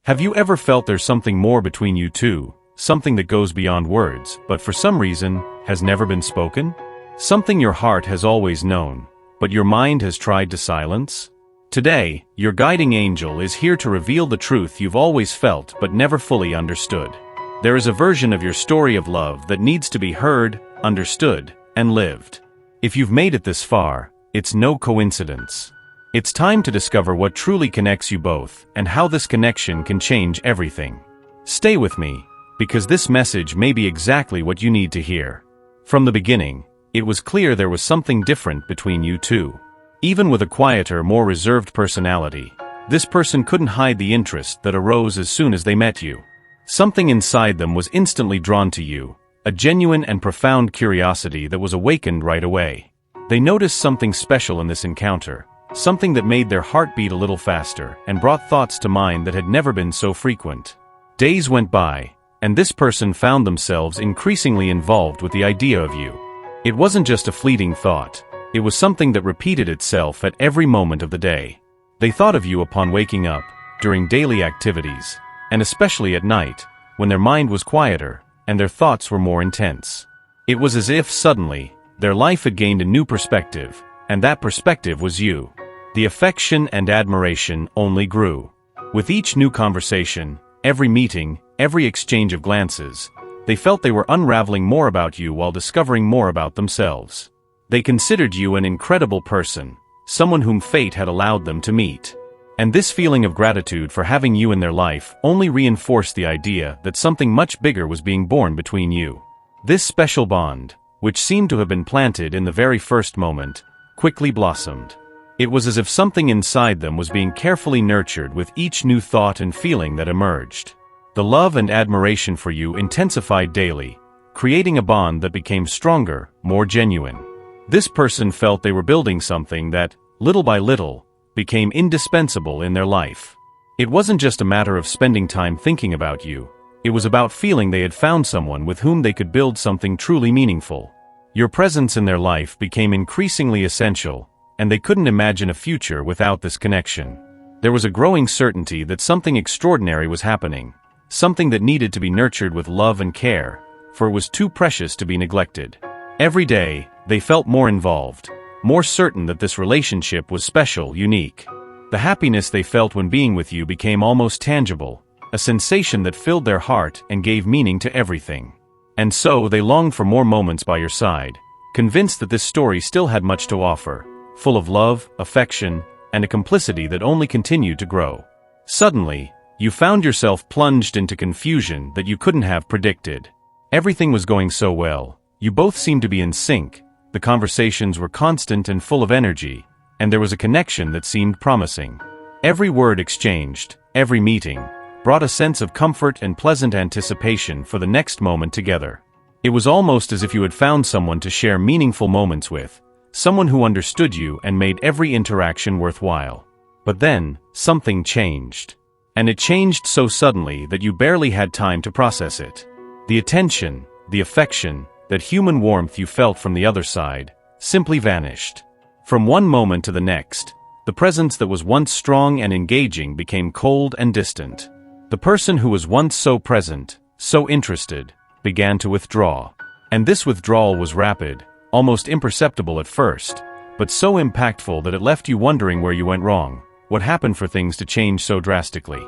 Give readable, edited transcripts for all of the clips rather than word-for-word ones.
Have you ever felt there's something more between you two, something that goes beyond words, but for some reason, has never been spoken? Something your heart has always known, but your mind has tried to silence? Today, your guiding angel is here to reveal the truth you've always felt but never fully understood. There is a version of your story of love that needs to be heard, understood, and lived. If you've made it this far, it's no coincidence. It's time to discover what truly connects you both and how this connection can change everything. Stay with me, because this message may be exactly what you need to hear. From the beginning, it was clear there was something different between you two. Even with a quieter, more reserved personality, this person couldn't hide the interest that arose as soon as they met you. Something inside them was instantly drawn to you, a genuine and profound curiosity that was awakened right away. They noticed something special in this encounter, something that made their heart beat a little faster and brought thoughts to mind that had never been so frequent. Days went by, and this person found themselves increasingly involved with the idea of you. It wasn't just a fleeting thought, it was something that repeated itself at every moment of the day. They thought of you upon waking up, during daily activities, and especially at night, when their mind was quieter and their thoughts were more intense. It was as if suddenly, their life had gained a new perspective, and that perspective was you. The affection and admiration only grew. With each new conversation, every meeting, every exchange of glances, they felt they were unraveling more about you while discovering more about themselves. They considered you an incredible person, someone whom fate had allowed them to meet. And this feeling of gratitude for having you in their life only reinforced the idea that something much bigger was being born between you. This special bond, which seemed to have been planted in the very first moment, quickly blossomed. It was as if something inside them was being carefully nurtured with each new thought and feeling that emerged. The love and admiration for you intensified daily, creating a bond that became stronger, more genuine. This person felt they were building something that, little by little, became indispensable in their life. It wasn't just a matter of spending time thinking about you, it was about feeling they had found someone with whom they could build something truly meaningful. Your presence in their life became increasingly essential, and they couldn't imagine a future without this connection. There was a growing certainty that something extraordinary was happening, something that needed to be nurtured with love and care, for it was too precious to be neglected. Every day, they felt more involved, more certain that this relationship was special, unique. The happiness they felt when being with you became almost tangible, a sensation that filled their heart and gave meaning to everything. And so they longed for more moments by your side, convinced that this story still had much to offer, full of love, affection, and a complicity that only continued to grow. Suddenly, you found yourself plunged into confusion that you couldn't have predicted. Everything was going so well, you both seemed to be in sync, the conversations were constant and full of energy, and there was a connection that seemed promising. Every word exchanged, every meeting, brought a sense of comfort and pleasant anticipation for the next moment together. It was almost as if you had found someone to share meaningful moments with, someone who understood you and made every interaction worthwhile. But then, something changed. And it changed so suddenly that you barely had time to process it. The attention, the affection, that human warmth you felt from the other side, simply vanished. From one moment to the next, the presence that was once strong and engaging became cold and distant. The person who was once so present, so interested, began to withdraw. And this withdrawal was rapid, almost imperceptible at first, but so impactful that it left you wondering where you went wrong, what happened for things to change so drastically.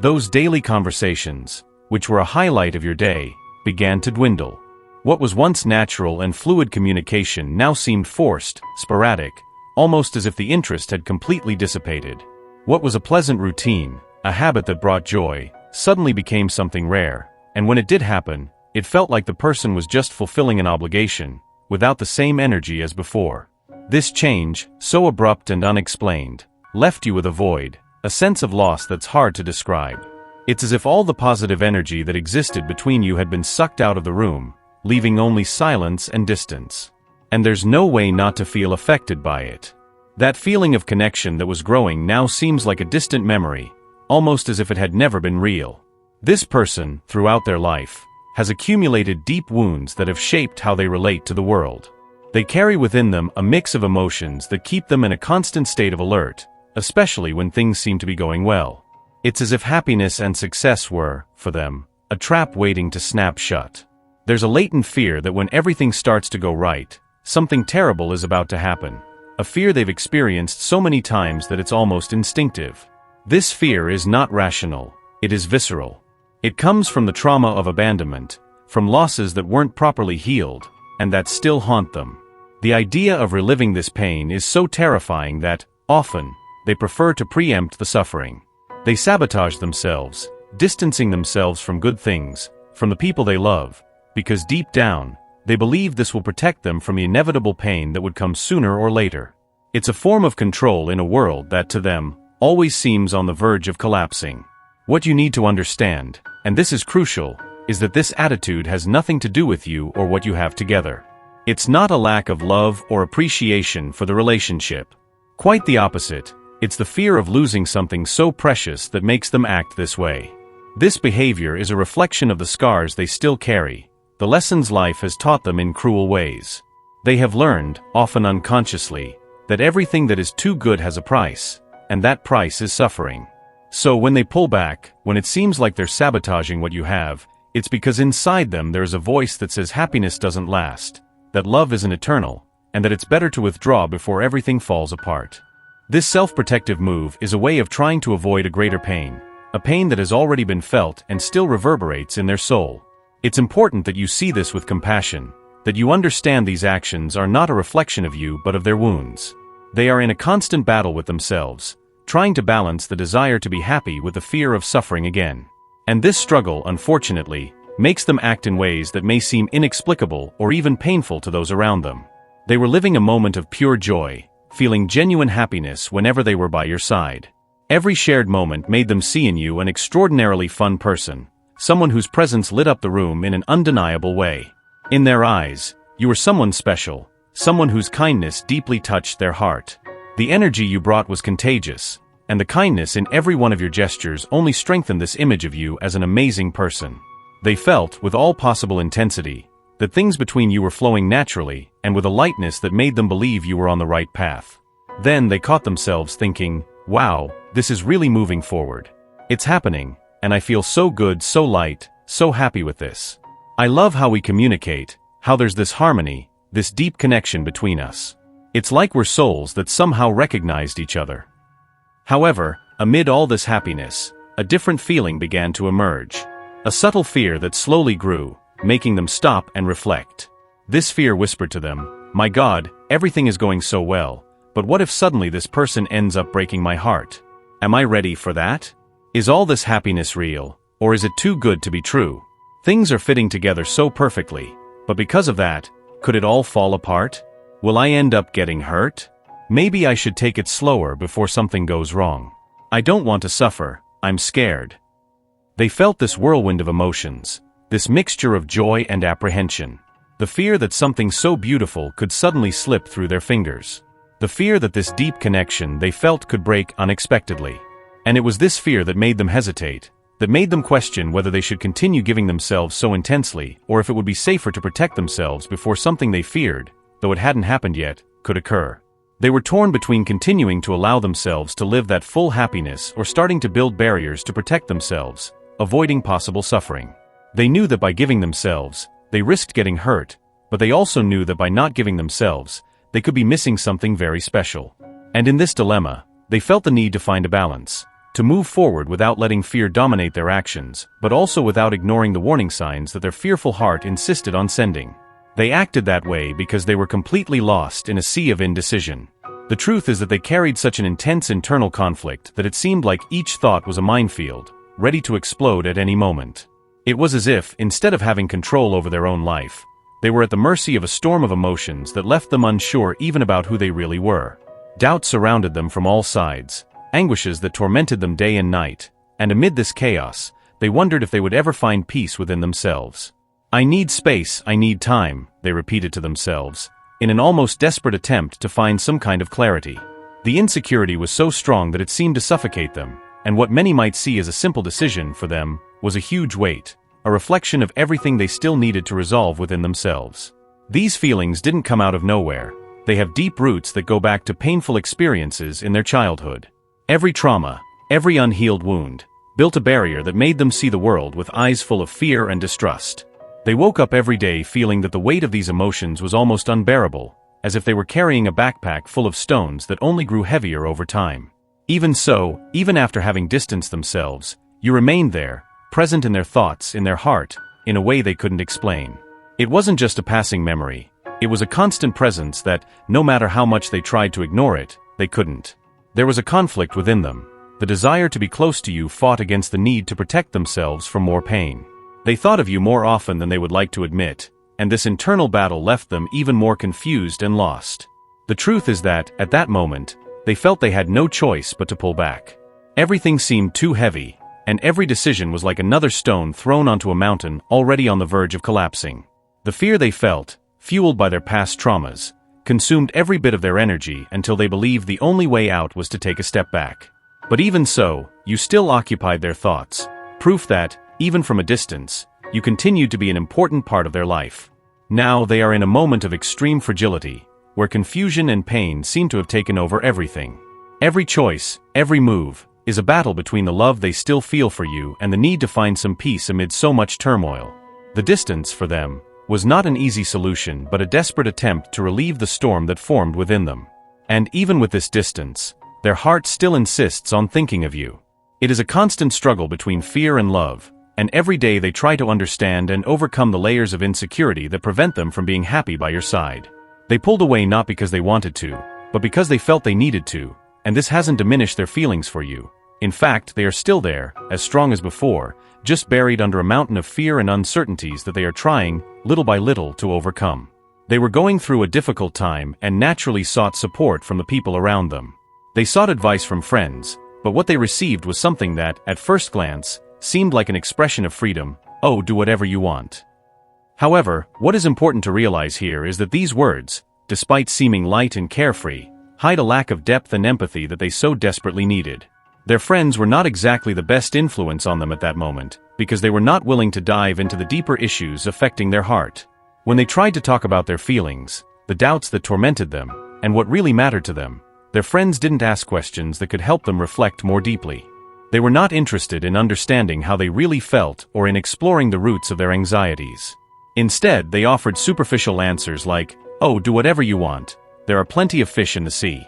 Those daily conversations, which were a highlight of your day, began to dwindle. What was once natural and fluid communication now seemed forced, sporadic, almost as if the interest had completely dissipated. What was a pleasant routine, a habit that brought joy, suddenly became something rare, and when it did happen, it felt like the person was just fulfilling an obligation, without the same energy as before. This change, so abrupt and unexplained, left you with a void, a sense of loss that's hard to describe. It's as if all the positive energy that existed between you had been sucked out of the room, leaving only silence and distance. And there's no way not to feel affected by it. That feeling of connection that was growing now seems like a distant memory, almost as if it had never been real. This person, throughout their life, has accumulated deep wounds that have shaped how they relate to the world. They carry within them a mix of emotions that keep them in a constant state of alert, especially when things seem to be going well. It's as if happiness and success were, for them, a trap waiting to snap shut. There's a latent fear that when everything starts to go right, something terrible is about to happen. A fear they've experienced so many times that it's almost instinctive. This fear is not rational, it is visceral. It comes from the trauma of abandonment, from losses that weren't properly healed, and that still haunt them. The idea of reliving this pain is so terrifying that, often, they prefer to preempt the suffering. They sabotage themselves, distancing themselves from good things, from the people they love, because deep down, they believe this will protect them from the inevitable pain that would come sooner or later. It's a form of control in a world that, to them, always seems on the verge of collapsing. What you need to understand, and this is crucial, is that this attitude has nothing to do with you or what you have together. It's not a lack of love or appreciation for the relationship. Quite the opposite, it's the fear of losing something so precious that makes them act this way. This behavior is a reflection of the scars they still carry, the lessons life has taught them in cruel ways. They have learned, often unconsciously, that everything that is too good has a price, and that price is suffering. So when they pull back, when it seems like they're sabotaging what you have, it's because inside them there is a voice that says happiness doesn't last, that love isn't eternal, and that it's better to withdraw before everything falls apart. This self-protective move is a way of trying to avoid a greater pain, a pain that has already been felt and still reverberates in their soul. It's important that you see this with compassion, that you understand these actions are not a reflection of you but of their wounds. They are in a constant battle with themselves, trying to balance the desire to be happy with the fear of suffering again. And this struggle, unfortunately, makes them act in ways that may seem inexplicable or even painful to those around them. They were living a moment of pure joy, feeling genuine happiness whenever they were by your side. Every shared moment made them see in you an extraordinarily fun person, someone whose presence lit up the room in an undeniable way. In their eyes, you were someone special, someone whose kindness deeply touched their heart. The energy you brought was contagious, and the kindness in every one of your gestures only strengthened this image of you as an amazing person. They felt, with all possible intensity, that things between you were flowing naturally and with a lightness that made them believe you were on the right path. Then they caught themselves thinking, wow, this is really moving forward. It's happening, and I feel so good, so light, so happy with this. I love how we communicate, how there's this harmony, this deep connection between us. It's like we're souls that somehow recognized each other. However, amid all this happiness, a different feeling began to emerge. A subtle fear that slowly grew, making them stop and reflect. This fear whispered to them, my God, everything is going so well, but what if suddenly this person ends up breaking my heart? Am I ready for that? Is all this happiness real, or is it too good to be true? Things are fitting together so perfectly, but because of that, could it all fall apart? Will I end up getting hurt? Maybe I should take it slower before something goes wrong. I don't want to suffer, I'm scared. They felt this whirlwind of emotions, this mixture of joy and apprehension. The fear that something so beautiful could suddenly slip through their fingers. The fear that this deep connection they felt could break unexpectedly. And it was this fear that made them hesitate, that made them question whether they should continue giving themselves so intensely or if it would be safer to protect themselves before something they feared, though it hadn't happened yet, could occur. They were torn between continuing to allow themselves to live that full happiness or starting to build barriers to protect themselves, avoiding possible suffering. They knew that by giving themselves, they risked getting hurt, but they also knew that by not giving themselves, they could be missing something very special. And in this dilemma, they felt the need to find a balance, to move forward without letting fear dominate their actions, but also without ignoring the warning signs that their fearful heart insisted on sending. They acted that way because they were completely lost in a sea of indecision. The truth is that they carried such an intense internal conflict that it seemed like each thought was a minefield, ready to explode at any moment. It was as if, instead of having control over their own life, they were at the mercy of a storm of emotions that left them unsure even about who they really were. Doubt surrounded them from all sides, anguishes that tormented them day and night, and amid this chaos, they wondered if they would ever find peace within themselves. I need space, I need time, they repeated to themselves, in an almost desperate attempt to find some kind of clarity. The insecurity was so strong that it seemed to suffocate them, and what many might see as a simple decision for them was a huge weight, a reflection of everything they still needed to resolve within themselves. These feelings didn't come out of nowhere. They have deep roots that go back to painful experiences in their childhood. Every trauma, every unhealed wound, built a barrier that made them see the world with eyes full of fear and distrust. They woke up every day feeling that the weight of these emotions was almost unbearable, as if they were carrying a backpack full of stones that only grew heavier over time. Even so, even after having distanced themselves, you remained there, present in their thoughts, in their heart, in a way they couldn't explain. It wasn't just a passing memory. It was a constant presence that, no matter how much they tried to ignore it, they couldn't. There was a conflict within them. The desire to be close to you fought against the need to protect themselves from more pain. They thought of you more often than they would like to admit, and this internal battle left them even more confused and lost. The truth is that, at that moment, they felt they had no choice but to pull back. Everything seemed too heavy, and every decision was like another stone thrown onto a mountain already on the verge of collapsing. The fear they felt, fueled by their past traumas, consumed every bit of their energy until they believed the only way out was to take a step back. But even so, you still occupied their thoughts, proof that, even from a distance, you continued to be an important part of their life. Now they are in a moment of extreme fragility, where confusion and pain seem to have taken over everything. Every choice, every move, is a battle between the love they still feel for you and the need to find some peace amid so much turmoil. The distance, for them, was not an easy solution but a desperate attempt to relieve the storm that formed within them. And even with this distance, their heart still insists on thinking of you. It is a constant struggle between fear and love, and every day they try to understand and overcome the layers of insecurity that prevent them from being happy by your side. They pulled away not because they wanted to, but because they felt they needed to, and this hasn't diminished their feelings for you. In fact, they are still there, as strong as before, just buried under a mountain of fear and uncertainties that they are trying, little by little, to overcome. They were going through a difficult time and naturally sought support from the people around them. They sought advice from friends, but what they received was something that, at first glance, seemed like an expression of freedom. Oh, do whatever you want. However, what is important to realize here is that these words, despite seeming light and carefree, hide a lack of depth and empathy that they so desperately needed. Their friends were not exactly the best influence on them at that moment, because they were not willing to dive into the deeper issues affecting their heart. When they tried to talk about their feelings, the doubts that tormented them, and what really mattered to them, their friends didn't ask questions that could help them reflect more deeply. They were not interested in understanding how they really felt or in exploring the roots of their anxieties. Instead, they offered superficial answers like, "Oh, do whatever you want. There are plenty of fish in the sea."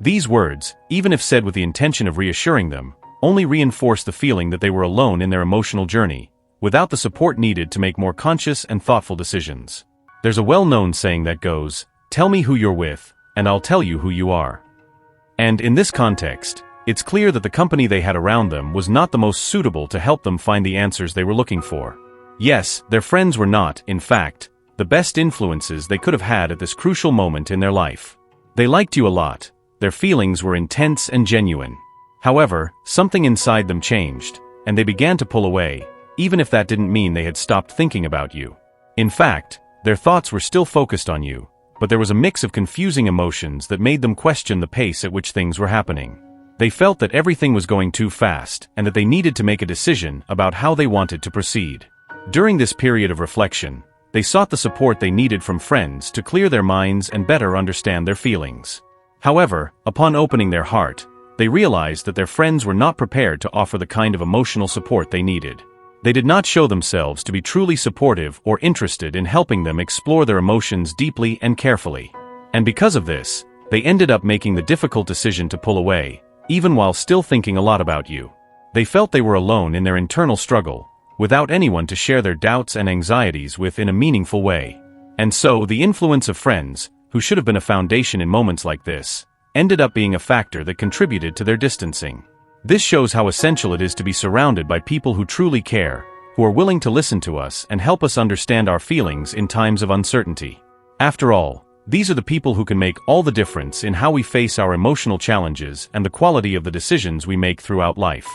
These words, even if said with the intention of reassuring them, only reinforced the feeling that they were alone in their emotional journey, without the support needed to make more conscious and thoughtful decisions. There's a well-known saying that goes, "Tell me who you're with, and I'll tell you who you are." And in this context, it's clear that the company they had around them was not the most suitable to help them find the answers they were looking for. Yes, their friends were not, in fact, the best influences they could have had at this crucial moment in their life. They liked you a lot. Their feelings were intense and genuine. However, something inside them changed, and they began to pull away, even if that didn't mean they had stopped thinking about you. In fact, their thoughts were still focused on you, but there was a mix of confusing emotions that made them question the pace at which things were happening. They felt that everything was going too fast and that they needed to make a decision about how they wanted to proceed. During this period of reflection, they sought the support they needed from friends to clear their minds and better understand their feelings. However, upon opening their heart, they realized that their friends were not prepared to offer the kind of emotional support they needed. They did not show themselves to be truly supportive or interested in helping them explore their emotions deeply and carefully. And because of this, they ended up making the difficult decision to pull away, even while still thinking a lot about you. They felt they were alone in their internal struggle, without anyone to share their doubts and anxieties with in a meaningful way. And so, the influence of friends, who should have been a foundation in moments like this, ended up being a factor that contributed to their distancing. This shows how essential it is to be surrounded by people who truly care, who are willing to listen to us and help us understand our feelings in times of uncertainty. After all, these are the people who can make all the difference in how we face our emotional challenges and the quality of the decisions we make throughout life.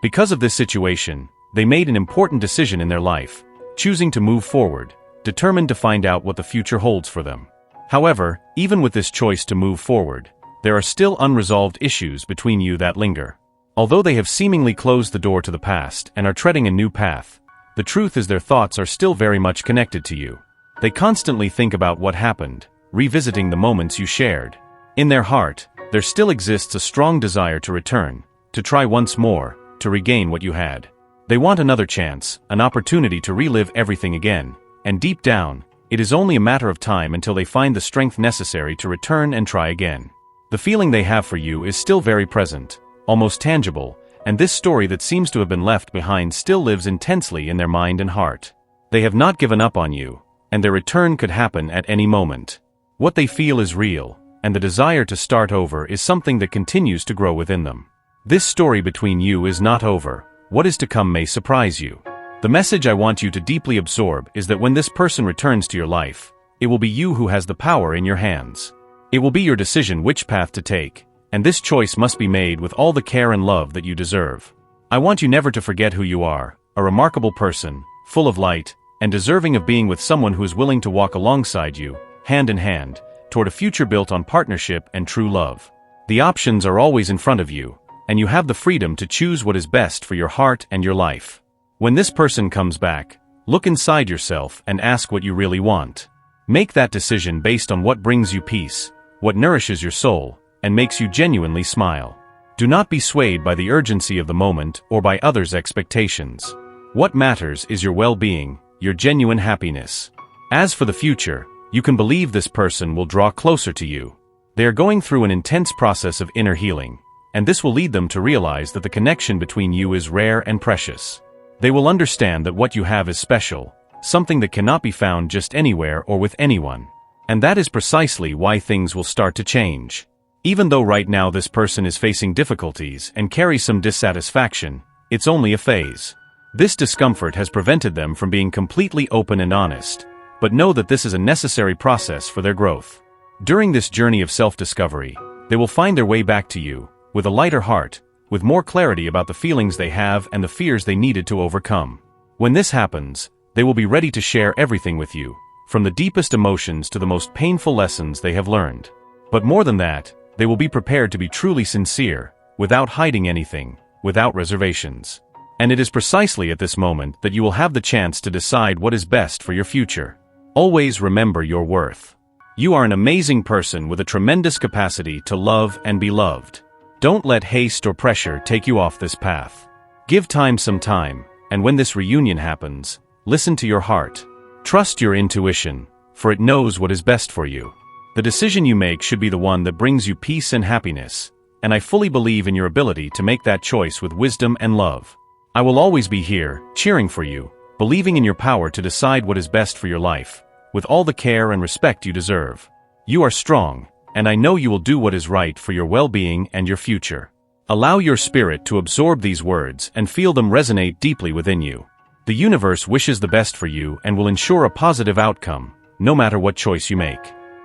Because of this situation, they made an important decision in their life, choosing to move forward, determined to find out what the future holds for them. However, even with this choice to move forward, there are still unresolved issues between you that linger. Although they have seemingly closed the door to the past and are treading a new path, the truth is their thoughts are still very much connected to you. They constantly think about what happened, revisiting the moments you shared. In their heart, there still exists a strong desire to return, to try once more, to regain what you had. They want another chance, an opportunity to relive everything again, and deep down, it is only a matter of time until they find the strength necessary to return and try again. The feeling they have for you is still very present, almost tangible, and this story that seems to have been left behind still lives intensely in their mind and heart. They have not given up on you, and their return could happen at any moment. What they feel is real, and the desire to start over is something that continues to grow within them. This story between you is not over. What is to come may surprise you. The message I want you to deeply absorb is that when this person returns to your life, it will be you who has the power in your hands. It will be your decision which path to take, and this choice must be made with all the care and love that you deserve. I want you never to forget who you are, a remarkable person, full of light, and deserving of being with someone who is willing to walk alongside you, hand in hand, toward a future built on partnership and true love. The options are always in front of you, and you have the freedom to choose what is best for your heart and your life. When this person comes back, look inside yourself and ask what you really want. Make that decision based on what brings you peace, what nourishes your soul, and makes you genuinely smile. Do not be swayed by the urgency of the moment or by others' expectations. What matters is your well-being, your genuine happiness. As for the future, you can believe this person will draw closer to you. They are going through an intense process of inner healing, and this will lead them to realize that the connection between you is rare and precious. They will understand that what you have is special, something that cannot be found just anywhere or with anyone. And that is precisely why things will start to change. Even though right now this person is facing difficulties and carries some dissatisfaction, it's only a phase. This discomfort has prevented them from being completely open and honest, but know that this is a necessary process for their growth. During this journey of self-discovery, they will find their way back to you, with a lighter heart, with more clarity about the feelings they have and the fears they needed to overcome. When this happens, they will be ready to share everything with you, from the deepest emotions to the most painful lessons they have learned. But more than that, they will be prepared to be truly sincere, without hiding anything, without reservations. And it is precisely at this moment that you will have the chance to decide what is best for your future. Always remember your worth. You are an amazing person with a tremendous capacity to love and be loved. Don't let haste or pressure take you off this path. Give time some time, and when this reunion happens, listen to your heart. Trust your intuition, for it knows what is best for you. The decision you make should be the one that brings you peace and happiness, and I fully believe in your ability to make that choice with wisdom and love. I will always be here, cheering for you, believing in your power to decide what is best for your life, with all the care and respect you deserve. You are strong, and I know you will do what is right for your well-being and your future. Allow your spirit to absorb these words and feel them resonate deeply within you. The universe wishes the best for you and will ensure a positive outcome, no matter what choice you make.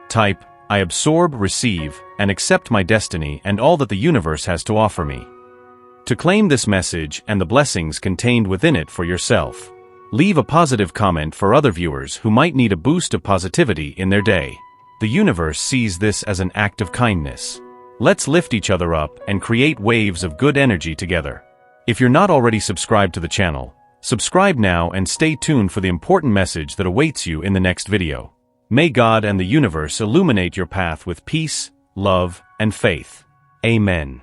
Type, I absorb, receive, and accept my destiny and all that the universe has to offer me. To claim this message and the blessings contained within it for yourself, leave a positive comment for other viewers who might need a boost of positivity in their day. The universe sees this as an act of kindness. Let's lift each other up and create waves of good energy together. If you're not already subscribed to the channel, subscribe now and stay tuned for the important message that awaits you in the next video. May God and the universe illuminate your path with peace, love, and faith. Amen.